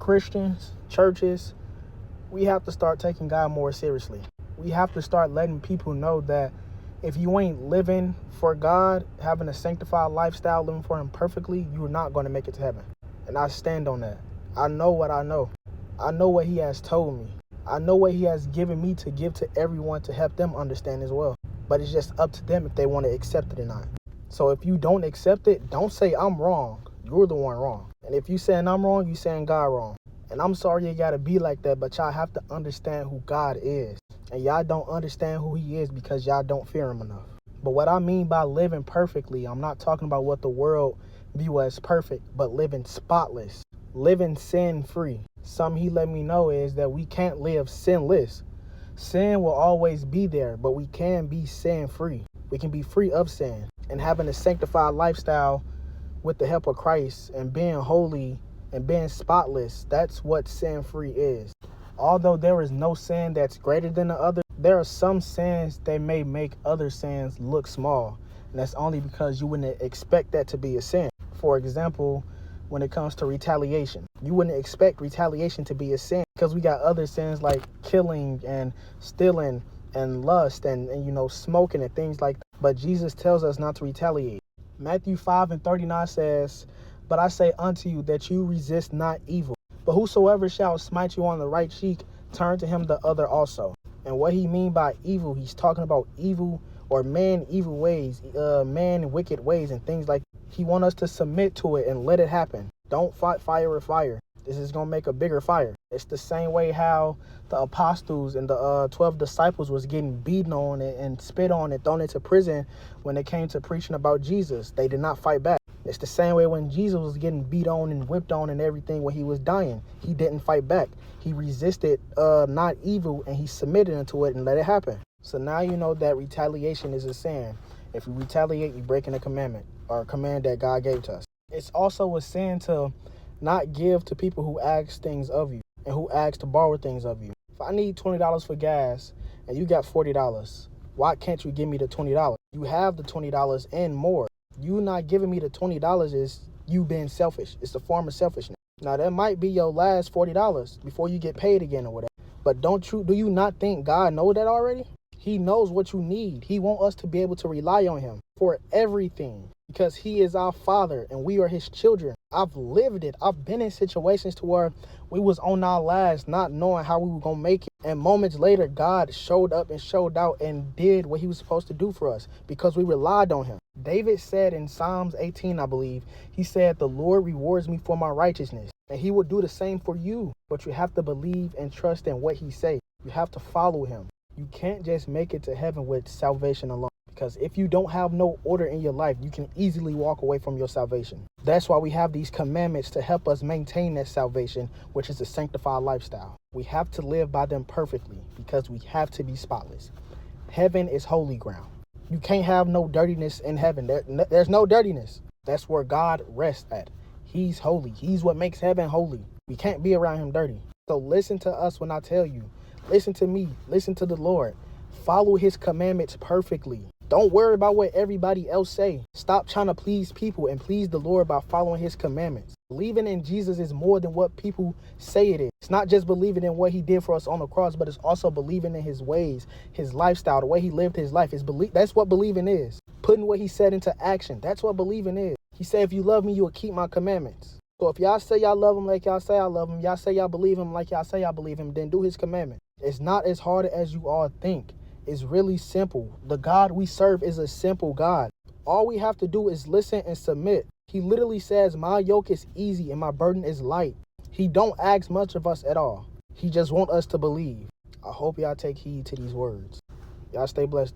Christians, churches, we have to start taking God more seriously. We have to start letting people know that if you ain't living for God, having a sanctified lifestyle, living for Him perfectly, you're not going to make it to heaven. And I stand on that. I know what I know. I know what He has told me. I know what He has given me to give to everyone to help them understand as well. But it's just up to them if they want to accept it or not. So if you don't accept it, don't say I'm wrong. You're the one wrong. And if you saying I'm wrong, you saying God wrong. And I'm sorry you got to be like that, but y'all have to understand who God is. And y'all don't understand who He is because y'all don't fear Him enough. But what I mean by living perfectly, I'm not talking about what the world view as perfect, but living spotless, living sin-free. Something He let me know is that we can't live sinless. Sin will always be there, but we can be sin-free. We can be free of sin. And having a sanctified lifestyle with the help of Christ and being holy and being spotless, that's what sin-free is. Although there is no sin that's greater than the other, there are some sins that may make other sins look small. And that's only because you wouldn't expect that to be a sin. For example, when it comes to retaliation, you wouldn't expect retaliation to be a sin because we got other sins like killing and stealing and lust and smoking and things like that. But Jesus tells us not to retaliate. Matthew 5:39 says, "But I say unto you that you resist not evil. But whosoever shall smite you on the right cheek, turn to him the other also." And what He mean by evil, He's talking about evil or evil ways, wicked ways and things like that. He want us to submit to it and let it happen. Don't fight fire with fire. This is going to make a bigger fire. It's the same way how the apostles and the 12 disciples was getting beaten on and spit on and thrown into prison when it came to preaching about Jesus. They did not fight back. It's the same way when Jesus was getting beat on and whipped on and everything when He was dying. He didn't fight back. He resisted not evil, and He submitted into it and let it happen. So now you know that retaliation is a sin. If you retaliate, you're breaking a commandment or a command that God gave to us. It's also a sin to not give to people who ask things of you and who ask to borrow things of you. If I need $20 for gas and you got $40, why can't you give me the $20? You have the $20 and more. You not giving me the $20 is you being selfish. It's a form of selfishness. Now, that might be your last $40 before you get paid again or whatever. But do you not think God know that already? He knows what you need. He wants us to be able to rely on Him for everything because He is our Father and we are His children. I've lived it. I've been in situations to where we was on our last, not knowing how we were going to make it. And moments later, God showed up and showed out and did what He was supposed to do for us because we relied on Him. David said in Psalms 18, I believe, he said, "The Lord rewards me for my righteousness." And He will do the same for you. But you have to believe and trust in what He says. You have to follow Him. You can't just make it to heaven with salvation alone. Because if you don't have no order in your life, you can easily walk away from your salvation. That's why we have these commandments to help us maintain that salvation, which is a sanctified lifestyle. We have to live by them perfectly because we have to be spotless. Heaven is holy ground. You can't have no dirtiness in heaven. There's no dirtiness. That's where God rests at. He's holy. He's what makes heaven holy. We can't be around Him dirty. So listen to us when I tell you. Listen to me. Listen to the Lord. Follow His commandments perfectly. Don't worry about what everybody else say. Stop trying to please people and please the Lord by following His commandments. Believing in Jesus is more than what people say it is. It's not just believing in what He did for us on the cross, but it's also believing in His ways, His lifestyle, the way He lived His life. That's what believing is. Putting what He said into action. That's what believing is. He said, "If you love me, you will keep my commandments." So if y'all say y'all love Him like y'all say I love Him, y'all say y'all believe Him like y'all say y'all believe Him, then do His commandment. It's not as hard as you all think. It's really simple. The God we serve is a simple God. All we have to do is listen and submit. He literally says, "My yoke is easy and my burden is light." He don't ask much of us at all. He just want us to believe. I hope y'all take heed to these words. Y'all stay blessed.